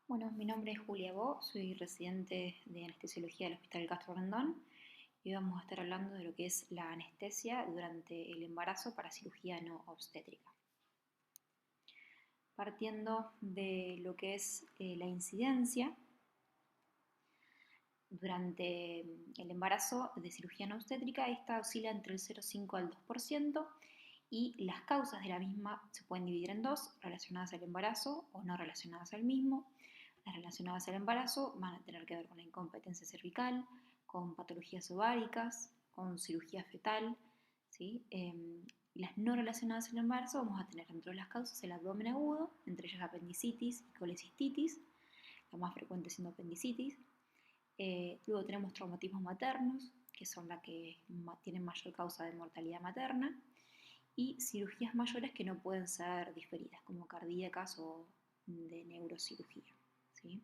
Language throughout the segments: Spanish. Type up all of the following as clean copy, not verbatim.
Bueno, mi nombre es Julia Bo, soy residente de anestesiología del Hospital Castro Rendón y vamos a estar hablando de lo que es la anestesia durante el embarazo para cirugía no obstétrica. Partiendo de lo que es la incidencia durante el embarazo de cirugía no obstétrica, esta oscila entre el 0,5 al 2% y las causas de la misma se pueden dividir en dos, relacionadas al embarazo o no relacionadas al mismo. Las relacionadas al embarazo van a tener que ver con la incompetencia cervical, con patologías ováricas, con cirugía fetal, ¿sí? Las no relacionadas al embarazo vamos a tener dentro de las causas el abdomen agudo, entre ellas apendicitis y colecistitis, la más frecuente siendo apendicitis. Luego tenemos traumatismos maternos, que son las que tienen mayor causa de mortalidad materna, y cirugías mayores que no pueden ser diferidas, como cardíacas o de neurocirugía, ¿sí?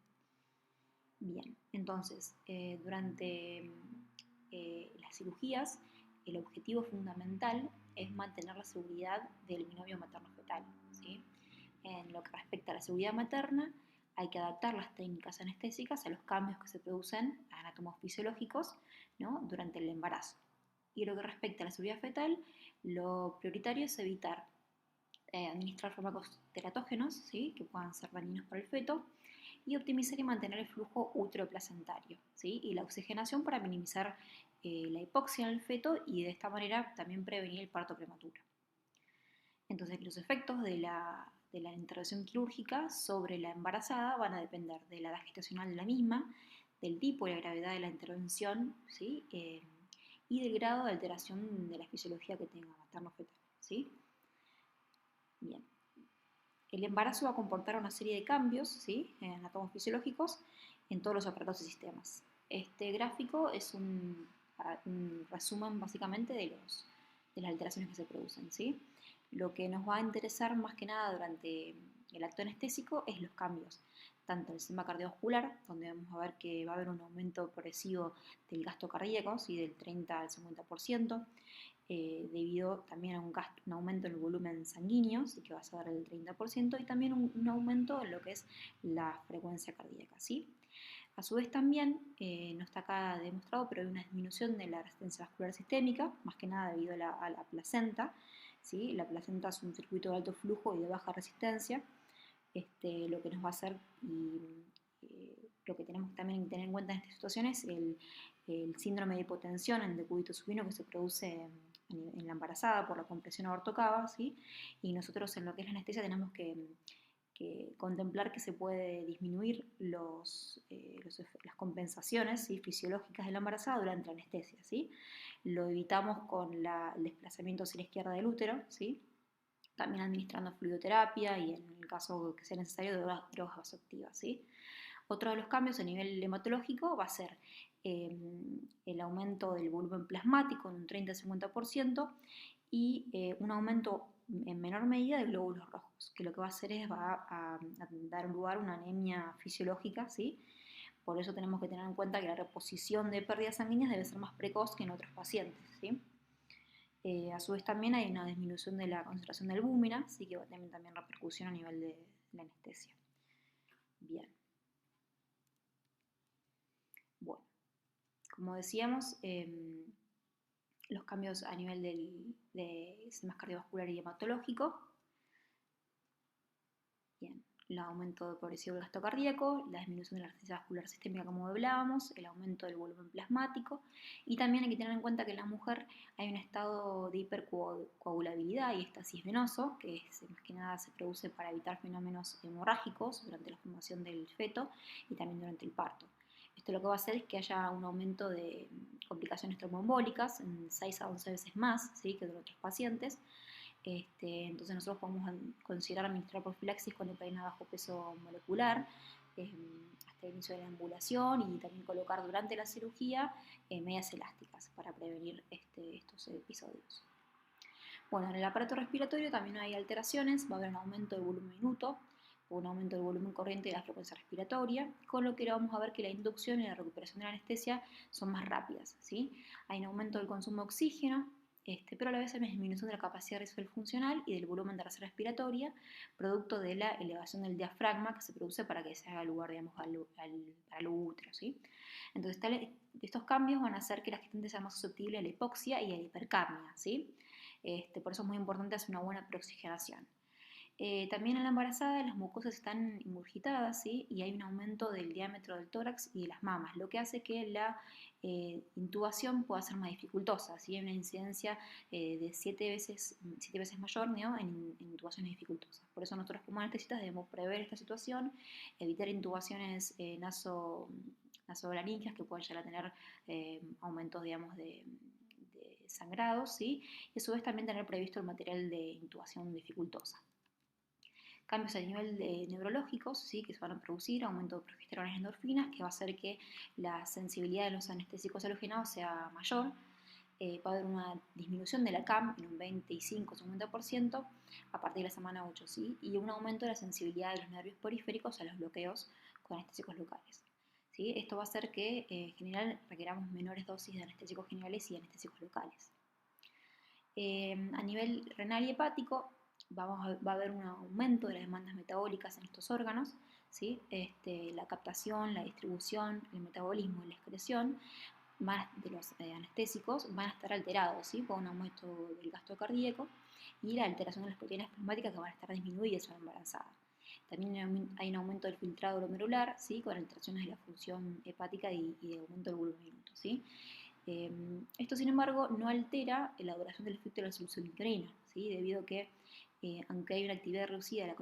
Bien, entonces, durante las cirugías, el objetivo fundamental es mantener la seguridad del binomio materno-fetal, ¿sí? En lo que respecta a la seguridad materna, hay que adaptar las técnicas anestésicas a los cambios que se producen anatomofisiológicos, ¿no?, durante el embarazo. Y lo que respecta a la seguridad fetal, lo prioritario es evitar administrar fármacos teratógenos, ¿sí?, que puedan ser dañinos para el feto, y optimizar y mantener el flujo uteroplacentario, ¿sí?, y la oxigenación para minimizar la hipoxia en el feto y de esta manera también prevenir el parto prematuro. Entonces, los efectos de la intervención quirúrgica sobre la embarazada van a depender de la edad gestacional de la misma, del tipo y la gravedad de la intervención, ¿sí?, y del grado de alteración de la fisiología que tenga materno-fetal, ¿sí? Bien. El embarazo va a comportar una serie de cambios, ¿sí?, anatomofisiológicos en todos los aparatos y sistemas. Este gráfico es un resumen básicamente de las alteraciones que se producen, ¿sí? Lo que nos va a interesar más que nada durante el acto anestésico es los cambios, tanto en el sistema cardiovascular, donde vamos a ver que va a haber un aumento progresivo del gasto cardíaco, ¿sí?, del 30 al 50%, debido también a un aumento en el volumen sanguíneo, sí, que va a ser del 30%, y también un aumento en lo que es la frecuencia cardíaca, ¿sí? A su vez también, no está acá demostrado, pero hay una disminución de la resistencia vascular sistémica, más que nada debido a la placenta, ¿sí? La placenta es un circuito de alto flujo y de baja resistencia, lo que nos va a hacer, y lo que tenemos también que tener en cuenta en estas situaciones, el síndrome de hipotensión en decúbito supino que se produce en la embarazada por la compresión aortocava, ¿sí? Y nosotros en lo que es la anestesia tenemos que contemplar que se puede disminuir las compensaciones, ¿sí?, fisiológicas de la embarazada durante la anestesia, ¿sí? Lo evitamos con el desplazamiento hacia la izquierda del útero, ¿sí?, también administrando fluidoterapia y en el caso que sea necesario drogas vasoactivas, ¿sí? Otro de los cambios a nivel hematológico va a ser el aumento del volumen plasmático en un 30-50% y un aumento en menor medida de glóbulos rojos, que lo que va a hacer es va a dar lugar a una anemia fisiológica, ¿sí? Por eso tenemos que tener en cuenta que la reposición de pérdidas sanguíneas debe ser más precoz que en otros pacientes, ¿sí? A su vez también hay una disminución de la concentración de albúmina, así que va a tener también repercusión a nivel de la anestesia. Bien. Bueno, como decíamos, los cambios a nivel del sistema cardiovascular y hematológico. Bien, el aumento progresivo del gasto cardíaco, la disminución de la resistencia vascular sistémica como hablábamos, el aumento del volumen plasmático, y también hay que tener en cuenta que en la mujer hay un estado de hipercoagulabilidad y éstasis venoso, que más que nada se produce para evitar fenómenos hemorrágicos durante la formación del feto y también durante el parto. Esto lo que va a hacer es que haya un aumento de complicaciones tromboembólicas en 6 a 11 veces más, ¿sí?, que de otros pacientes. Entonces nosotros podemos considerar administrar profilaxis con heparina bajo peso molecular hasta el inicio de la ambulación, y también colocar durante la cirugía medias elásticas para prevenir estos episodios. Bueno, en el aparato respiratorio también hay alteraciones, va a haber un aumento del volumen minuto, un aumento del volumen corriente y la frecuencia respiratoria, con lo que vamos a ver que la inducción y la recuperación de la anestesia son más rápidas, ¿sí? Hay un aumento del consumo de oxígeno, pero a la vez hay una disminución de la capacidad visual funcional y del volumen de reserva respiratoria, producto de la elevación del diafragma que se produce para que se haga lugar, digamos, al útero, ¿sí? Entonces, estos cambios van a hacer que la gestante sea más susceptible a la hipoxia y a la hipercapnia, ¿sí? Por eso es muy importante hacer una buena preoxigenación. También en la embarazada las mucosas están ingurgitadas, ¿sí? Y hay un aumento del diámetro del tórax y de las mamas, lo que hace que la intubación pueda ser más dificultosa, ¿sí? Hay una incidencia de 7 veces mayor, ¿no? en intubaciones dificultosas. Por eso nosotros como anestesistas debemos prever esta situación, evitar intubaciones nasolaringeas que puedan llegar a tener aumentos, digamos, de sangrados, ¿sí? Y a su vez también tener previsto el material de intubación dificultosa. Cambios a nivel neurológicos, ¿sí? Que se van a producir, aumento de progesterona y endorfinas, que va a hacer que la sensibilidad de los anestésicos halogenados sea mayor. Va a haber una disminución de la CAM en un 25-50% a partir de la semana 8, ¿sí? Y un aumento de la sensibilidad de los nervios periféricos a los bloqueos con anestésicos locales, ¿sí? Esto va a hacer que en general requeramos menores dosis de anestésicos generales y anestésicos locales. A nivel renal y hepático, va a haber un aumento de las demandas metabólicas en estos órganos, ¿sí? La captación, la distribución, el metabolismo y la excreción más de los anestésicos van a estar alterados, ¿sí? Por un aumento del gasto cardíaco y la alteración de las proteínas plasmáticas que van a estar disminuidas en la embarazada. También hay un aumento del filtrado glomerular, ¿sí? Con alteraciones de la función hepática y de aumento del volumen minuto, ¿sí? Esto, sin embargo, no altera la duración del efecto de la solución intrínea, ¿sí? Debido a que, aunque hay una actividad reducida de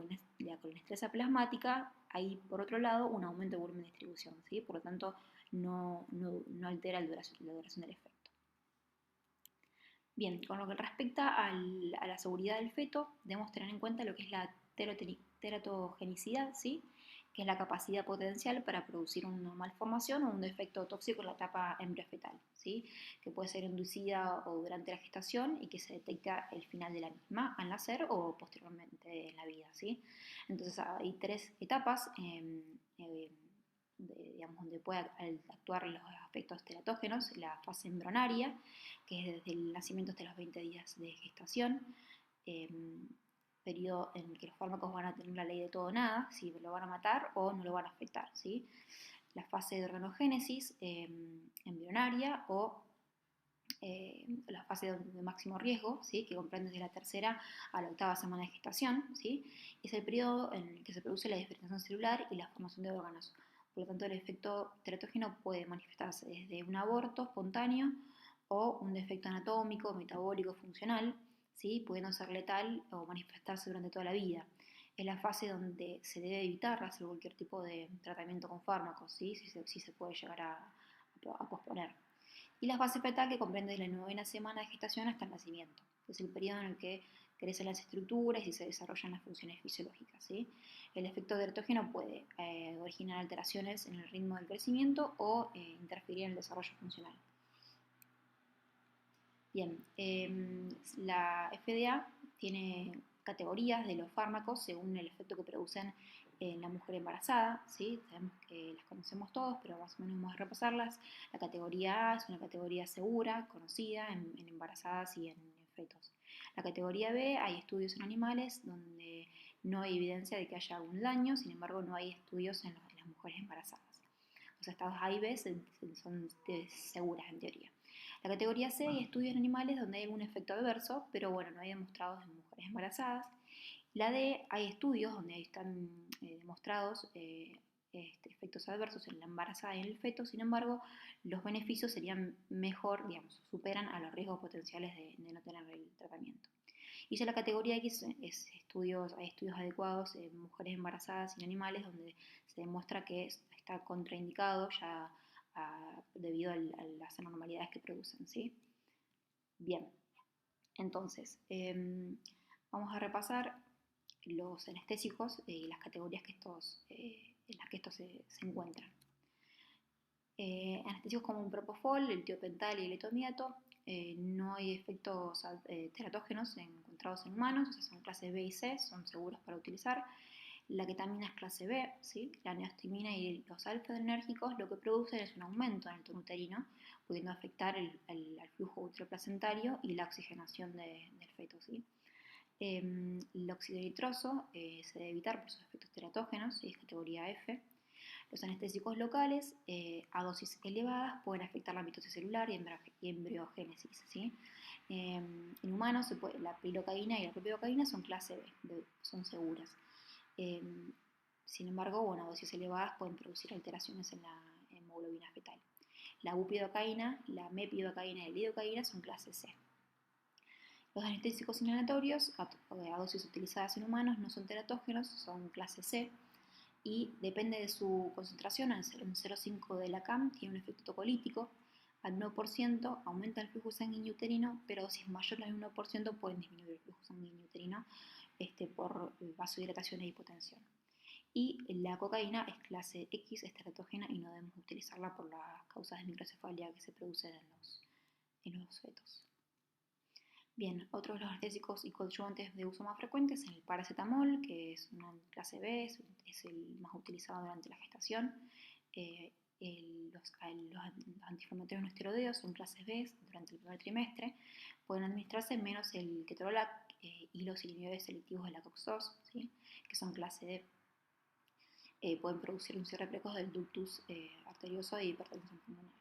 la colinestresa plasmática, hay, por otro lado, un aumento de volumen de distribución, ¿sí? Por lo tanto, no altera la duración del efecto. Bien, con lo que respecta a la seguridad del feto, debemos tener en cuenta lo que es la teratogenicidad, ¿sí? Que es la capacidad potencial para producir una malformación o un defecto tóxico en la etapa embriofetal, ¿sí? Que puede ser inducida o durante la gestación y que se detecta el final de la misma al nacer o posteriormente en la vida, ¿sí? Entonces hay 3 etapas digamos, donde puede actuar los aspectos teratógenos: la fase embrionaria, que es desde el nacimiento hasta los 20 días de gestación, periodo en el que los fármacos van a tener la ley de todo o nada, si lo van a matar o no lo van a afectar, ¿sí? La fase de organogénesis embrionaria o la fase de máximo riesgo, ¿sí? Que comprende desde la 3ª a la 8ª semana de gestación, ¿sí? Es el periodo en el que se produce la diferenciación celular y la formación de órganos. Por lo tanto, el efecto teratógeno puede manifestarse desde un aborto espontáneo o un defecto anatómico, metabólico, funcional, ¿sí? Pudiendo ser letal o manifestarse durante toda la vida. Es la fase donde se debe evitar hacer cualquier tipo de tratamiento con fármacos, ¿sí? Si se puede llegar a posponer. Y la fase fetal, que comprende desde la 9ª semana de gestación hasta el nacimiento. Es el periodo en el que crecen las estructuras y se desarrollan las funciones fisiológicas, ¿sí? El efecto teratogeno puede originar alteraciones en el ritmo del crecimiento o interferir en el desarrollo funcional. Bien, la FDA tiene categorías de los fármacos según el efecto que producen en la mujer embarazada, ¿sí? Sabemos que las conocemos todos, pero más o menos vamos a repasarlas. La categoría A es una categoría segura, conocida en embarazadas y en fetos. La categoría B, hay estudios en animales donde no hay evidencia de que haya algún daño, sin embargo no hay estudios en las mujeres embarazadas. Los estados A y B son seguras en teoría. La categoría C, hay estudios en animales donde hay algún efecto adverso, pero bueno, no hay demostrados en mujeres embarazadas. La D, hay estudios donde están demostrados efectos adversos en la embarazada y en el feto, sin embargo, los beneficios serían mejor, digamos, superan a los riesgos potenciales de no tener el tratamiento. Y ya la categoría X hay estudios adecuados en mujeres embarazadas y en animales donde se demuestra que está contraindicado ya debido a las anormalidades que producen, ¿sí? Bien, entonces, vamos a repasar los anestésicos y las categorías en las que estos se encuentran. Anestésicos como un propofol, el tiopental y el etomidato, no hay efectos teratógenos encontrados en humanos, o sea, son clases B y C, son seguros para utilizar. La ketamina es clase B, ¿sí? La neostimina y los alfa-adrenérgicos lo que producen es un aumento en el tono uterino, pudiendo afectar al flujo uteroplacentario y la oxigenación del feto, ¿sí? El óxido nitroso se debe evitar por sus efectos teratógenos y es categoría F. Los anestésicos locales a dosis elevadas pueden afectar la mitosis celular y embriogénesis, ¿sí? En humanos la pilocaína y la propilocaína son clase B, son seguras. Sin embargo, bueno, a dosis elevadas pueden producir alteraciones en la hemoglobina fetal. La bupivacaína, la mepivacaína y la lidocaína son clase C. Los anestésicos inhalatorios a dosis utilizadas en humanos no son teratógenos, son clase C y depende de su concentración, al ser un 0,5 de la CAM tiene un efecto tocolítico, al 1% aumenta el flujo sanguíneo uterino, pero dosis mayores al 1% pueden disminuir el flujo sanguíneo uterino por vasodilatación e hipotensión. Y la cocaína es clase X, es teratógena y no debemos utilizarla por las causas de microcefalia que se producen en los fetos. Bien, otros de los anestésicos y coadyuvantes de uso más frecuentes son el paracetamol, que es una clase B, es el más utilizado durante la gestación. Los antiinflamatorios no esteroideos son clases B durante el primer trimestre. Pueden administrarse menos el ketorolac y los inhibidores selectivos de la COX-2, ¿sí? Que son clase D. Pueden producir un cierre precoz del ductus arterioso e hipertensión pulmonar.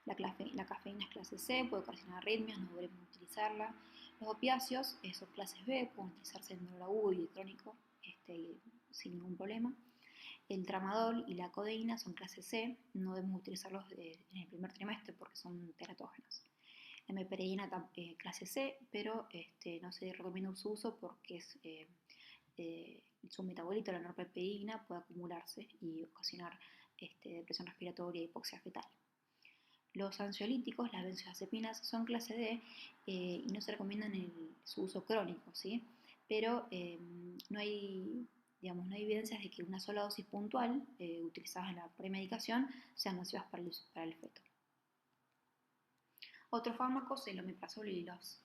La cafeína es clase C, puede ocasionar arritmias, no debemos utilizarla. Los opiáceos son clases B, pueden utilizarse en dolor agudo y crónico sin ningún problema. El tramadol y la codeína son clase C, no debemos utilizarlos en el primer trimestre porque son teratógenos. La meperidina clase C, pero no se recomienda su uso porque su metabolito, la norepinefrina, puede acumularse y ocasionar depresión respiratoria y hipoxia fetal. Los ansiolíticos, las benzodiazepinas, son clase D y no se recomiendan su uso crónico, ¿sí? Pero no hay evidencias de que una sola dosis puntual utilizada en la premedicación sean nocivas para el feto. Otros fármacos, el omeprazol y los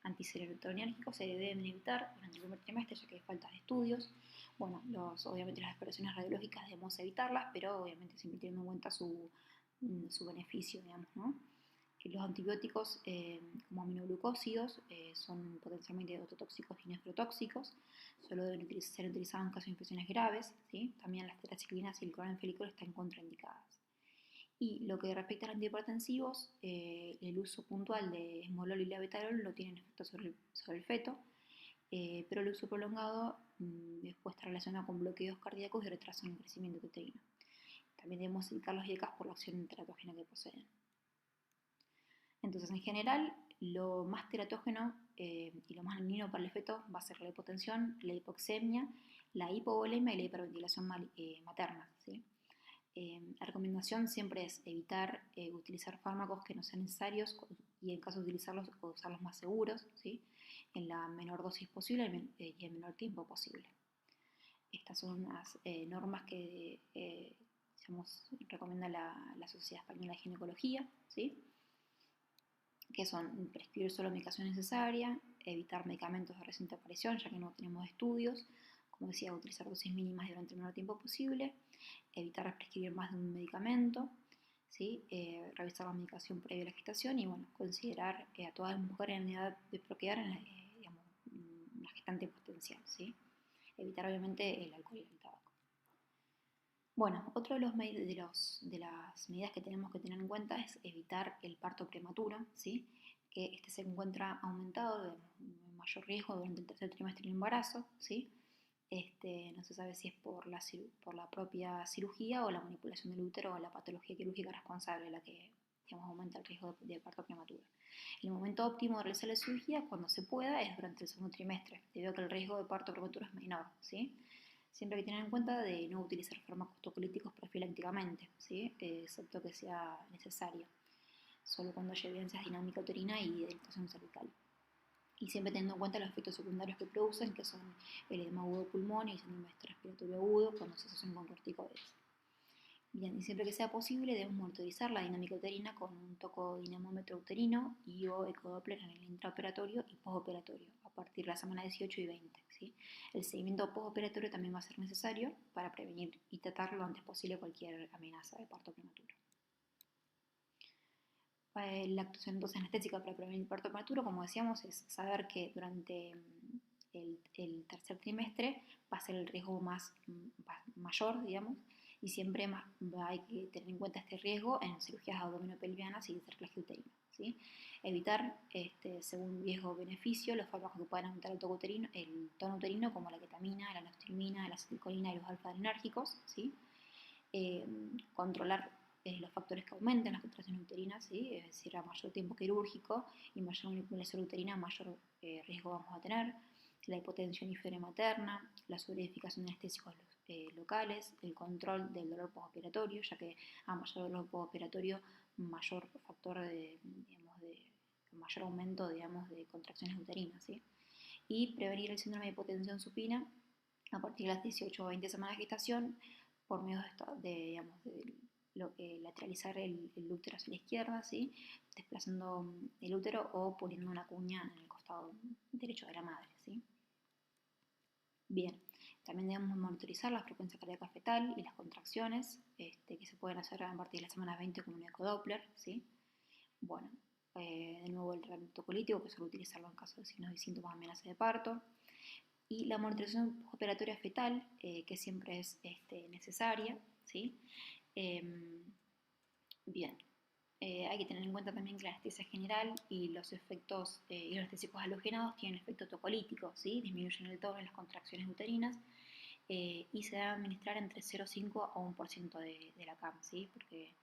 antiserotoninérgicos se deben evitar durante el primer trimestre ya que hay falta de estudios. Bueno, obviamente las exploraciones radiológicas debemos evitarlas, pero obviamente siempre teniendo en cuenta su beneficio, digamos, ¿no? Los antibióticos como aminoglucósidos son potencialmente ototóxicos y nefrotóxicos, solo deben ser utilizados en casos de infecciones graves, ¿sí? También las tetraciclinas y el cloranfenicol están contraindicadas. Y lo que respecta a los antihipertensivos, el uso puntual de esmolol y labetalol no tienen efecto sobre el feto, pero el uso prolongado después está relacionado con bloqueos cardíacos y retraso en el crecimiento uterino. También debemos evitar los IECAS por la acción teratógena que poseen. Entonces, en general, lo más teratógeno y lo más dañino para el feto va a ser la hipotensión, la hipoxemia, la hipovolemia y la hiperventilación materna, ¿sí? La recomendación siempre es evitar utilizar fármacos que no sean necesarios y en caso de utilizarlos, usarlos más seguros, ¿sí? En la menor dosis posible y el menor tiempo posible. Estas son las normas que recomienda la Sociedad Española de Ginecología, ¿sí? Que son prescribir solo medicación necesaria, evitar medicamentos de reciente aparición, ya que no tenemos estudios, como decía, utilizar dosis mínimas durante el menor tiempo posible, evitar prescribir más de un medicamento, ¿sí? Revisar la medicación previa a la gestación y bueno, considerar a todas las mujeres en edad de procrear una gestante potencial, ¿sí? Evitar obviamente el alcohol y el tabaco. Bueno, otro de las medidas que tenemos que tener en cuenta es evitar el parto prematuro, ¿sí? Que se encuentra aumentado de mayor riesgo durante el tercer trimestre del embarazo, ¿sí? No se sabe si es por la propia cirugía o la manipulación del útero o la patología quirúrgica responsable la que aumenta el riesgo de parto prematuro. El momento óptimo de realizar la cirugía, cuando se pueda, es durante el segundo trimestre, debido a que el riesgo de parto prematuro es menor, ¿sí? Siempre hay que tener en cuenta de no utilizar fármacos tocolíticos profilácticamente, ¿sí? Excepto que sea necesario, solo cuando haya evidencias dinámica uterina y de dilatación cervical. Y siempre teniendo en cuenta los efectos secundarios que producen, que son el edema agudo de pulmón y el síndrome respiratorio agudo cuando se asocian con corticoides. Bien, y siempre que sea posible debemos monitorizar la dinámica uterina con un tocodinamómetro uterino y o ecodoppler en el intraoperatorio y postoperatorio, partir de la semana 18 y 20. ¿Sí? El seguimiento postoperatorio también va a ser necesario para prevenir y tratar lo antes posible cualquier amenaza de parto prematuro. La actuación entonces anestésica para prevenir el parto prematuro, como decíamos, es saber que durante el tercer trimestre va a ser el riesgo mayor, digamos, y siempre hay que tener en cuenta este riesgo en cirugías abdominopelvianas y cerclaje uterino. ¿Sí? Evitar, según riesgo-beneficio, los fármacos que puedan aumentar el tono uterino, como la ketamina, la anastrozolina, la acetilcolina y los alfa-adrenérgicos. ¿Sí? Controlar los factores que aumenten las contracciones uterinas, ¿sí? Es decir, a mayor tiempo quirúrgico y mayor manipulación uterina, mayor riesgo vamos a tener. La hipotensión y fiebre materna, la sobreedificación de anestésicos locales, el control del dolor postoperatorio, ya que a mayor dolor postoperatorio, mayor factor mayor aumento, digamos, de contracciones uterinas, ¿sí? Y prevenir el síndrome de hipotensión supina a partir de las 18 o 20 semanas de gestación por medio de lateralizar el útero hacia la izquierda, ¿sí? Desplazando el útero o poniendo una cuña en el costado derecho de la madre. ¿Sí? Bien, también debemos monitorizar la frecuencia cardíaca fetal y las contracciones que se pueden hacer a partir de la semana 20 con un ecodoppler. ¿Sí? Bueno, de nuevo el tratamiento colítico, que suele utilizarlo en caso de signos y síntomas de amenaza de parto. Y la monitorización operatoria fetal, que siempre es necesaria. ¿Sí? Bien, hay que tener en cuenta también que la anestesia general y los efectos y los anestésicos halogenados tienen efecto tocolítico, ¿sí? Disminuyen el tono en las contracciones uterinas y se debe administrar entre 0,5 a 1% de la CAM, ¿sí? Porque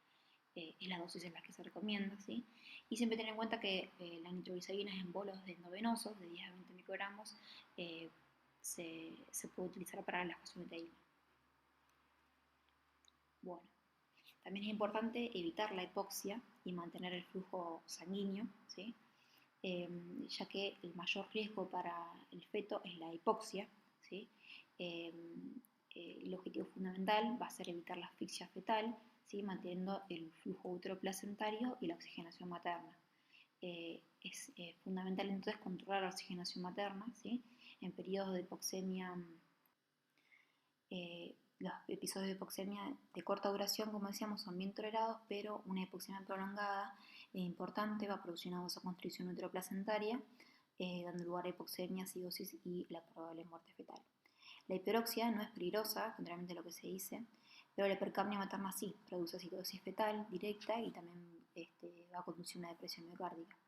es la dosis en la que se recomienda, ¿sí? Y siempre tener en cuenta que la nitroglicerina en bolos endovenosos de 10 a 20 microgramos se puede utilizar para la fosfemeteína. Bueno. También es importante evitar la hipoxia y mantener el flujo sanguíneo, ¿sí? Ya que el mayor riesgo para el feto es la hipoxia. ¿Sí? El objetivo fundamental va a ser evitar la asfixia fetal, ¿sí? Manteniendo el flujo uteroplacentario y la oxigenación materna. Es fundamental entonces controlar la oxigenación materna, ¿sí? En periodos de hipoxemia. Los episodios de hipoxemia de corta duración, como decíamos, son bien tolerados, pero una hipoxemia prolongada importante va a producir una vasoconstricción uteroplacentaria, dando lugar a hipoxemia, acidosis y la probable muerte fetal. La hiperoxia no es peligrosa, contrariamente a lo que se dice, pero la hipercapnia materna sí, produce acidosis fetal directa y también va a conducir a una depresión miocárdica.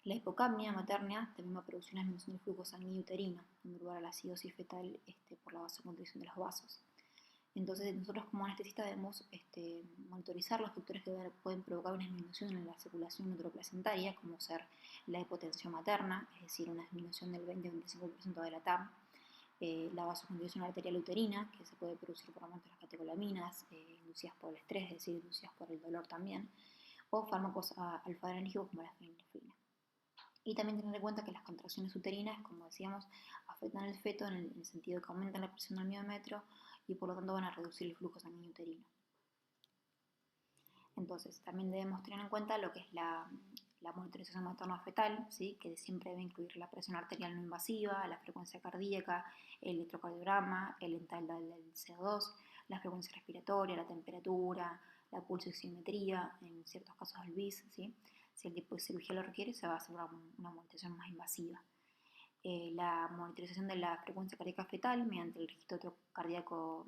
La hipocapnia materna también va a producir una disminución del flujo sanguíneo uterino, dando lugar a la acidosis fetal por la vasoconstricción de los vasos. Entonces, nosotros como anestesistas debemos monitorizar los factores que pueden provocar una disminución en la circulación uteroplacentaria, como ser la hipotensión materna, es decir, una disminución del 20-25% de la TAM, la vasoconstricción arterial uterina, que se puede producir por aumento de las catecolaminas, inducidas por el estrés, es decir, inducidas por el dolor también, o fármacos alfa-adrenérgicos como la fenilefrina. Y también tener en cuenta que las contracciones uterinas, como decíamos, afectan al feto en el sentido que aumentan la presión del miometro y por lo tanto van a reducir el flujo sanguíneo uterino. Entonces, también debemos tener en cuenta lo que es la monitorización materno-fetal, ¿sí? Que siempre debe incluir la presión arterial no invasiva, la frecuencia cardíaca, el electrocardiograma, el ental del CO2, la frecuencia respiratoria, la temperatura, la pulsoximetría, en ciertos casos el BIS, ¿sí? Si el tipo de cirugía lo requiere, se va a hacer una monitorización más invasiva. La monitorización de la frecuencia cardíaca fetal mediante el registro cardíaco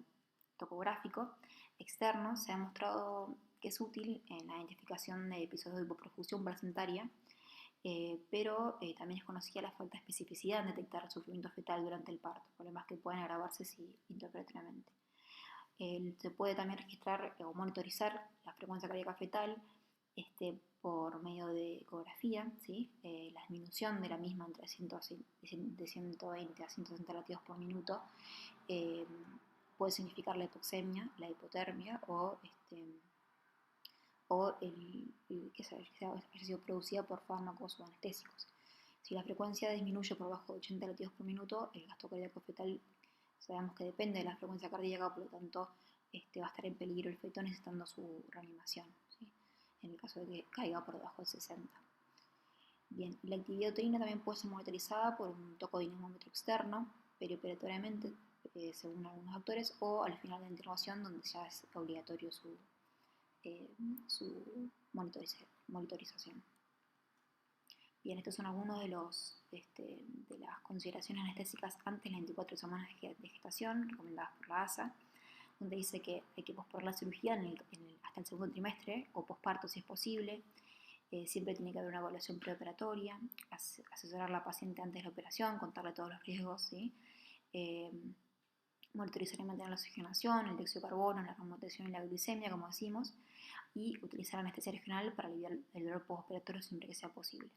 tocográfico externo se ha mostrado que es útil en la identificación de episodios de hipoperfusión placentaria, pero también es conocida la falta de especificidad en detectar el sufrimiento fetal durante el parto, problemas que pueden agravarse intraoperatoriamente. Se puede también registrar o monitorizar la frecuencia cardíaca fetal por medio de ecografía, ¿sí? La disminución de la misma entre de 120 a 160 latidos por minuto puede significar la hipoxemia, la hipotermia o que haya sido producida por fármacos o anestésicos. Si la frecuencia disminuye por debajo de 80 latidos por minuto, el gasto cardíaco fetal sabemos que depende de la frecuencia cardíaca, por lo tanto va a estar en peligro el feto necesitando su reanimación, ¿sí? En el caso de que caiga por debajo de 60. Bien, la actividad uterina también puede ser monitorizada por un tocodinamómetro externo, perioperatoriamente, según algunos autores, o al final de la intervención, donde ya es obligatorio eh, su monitorización. Bien, estos son algunos de las consideraciones anestésicas antes de las 24 semanas de gestación, recomendadas por la ASA, donde dice que hay que posponer la cirugía hasta el segundo trimestre o posparto si es posible. Siempre tiene que haber una evaluación preoperatoria, asesorar a la paciente antes de la operación, contarle todos los riesgos, ¿sí? Eh, monitorizar y mantener la oxigenación, el dióxido de carbono, la remotación y la glicemia, como decimos, y utilizar anestesia regional para aliviar el dolor postoperatorio siempre que sea posible.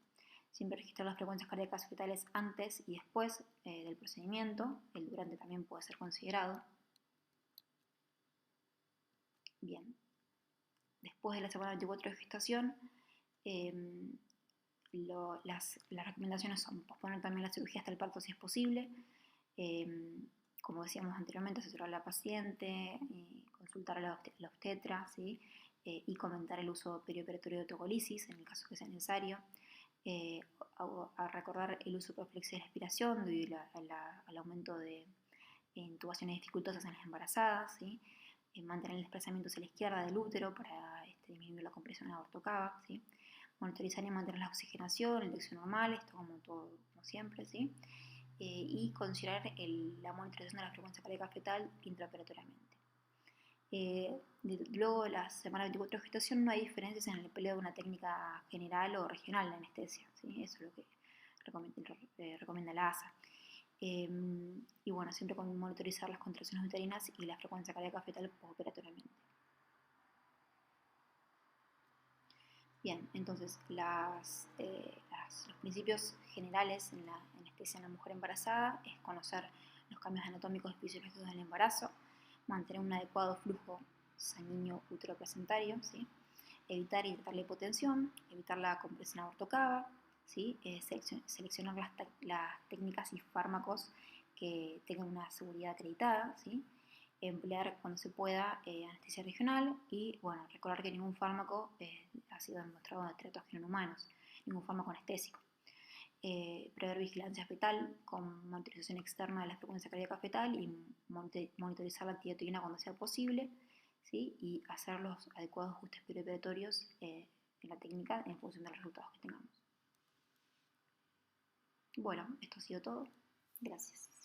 Siempre registrar las frecuencias cardíacas fetales antes y después del procedimiento. El durante también puede ser considerado. Bien, después de la semana 24 de gestación, eh, las recomendaciones son posponer también la cirugía hasta el parto si es posible. Eh, como decíamos anteriormente, asesorar a la paciente, consultar a la obstetra, ¿sí? Y comentar el uso perioperatorio de autocolisis en el caso que sea necesario. eh, a recordar el uso de profilaxis de respiración debido al aumento de intubaciones dificultosas en las embarazadas, ¿sí? Mantener el desplazamiento hacia la izquierda del útero para disminuir la compresión aortocava, ¿sí? Monitorizar y mantener la oxigenación, el dióxido normal, esto como todo, como siempre, ¿sí? Y considerar la monitorización de la frecuencia cardíaca fetal intraoperatoriamente. Luego de la semana 24 de gestación no hay diferencias en el empleo de una técnica general o regional de anestesia, ¿sí? Eso es lo que recomienda la ASA. Y bueno, siempre con monitorizar las contracciones uterinas y la frecuencia cardíaca fetal postoperatoriamente. Bien, entonces los principios generales en la anestesia en la mujer embarazada es conocer los cambios anatómicos y fisiológicos del embarazo, mantener un adecuado flujo sanguíneo uteroplacentario, ¿sí? Evitar y tratar la hipotensión, evitar la compresión aortocava, ¿sí? Seleccionar las técnicas y fármacos que tengan una seguridad acreditada, ¿sí? Emplear cuando se pueda anestesia regional y, bueno, recordar que ningún fármaco ha sido demostrado teratogeno en humanos, ningún fármaco anestésico. Prever vigilancia fetal con monitorización externa de la frecuencia cardíaca fetal y monitorizar la actividad uterina cuando sea posible, ¿sí? Y hacer los adecuados ajustes perioperatorios en la técnica en función de los resultados que tengamos. Bueno, esto ha sido todo. Gracias.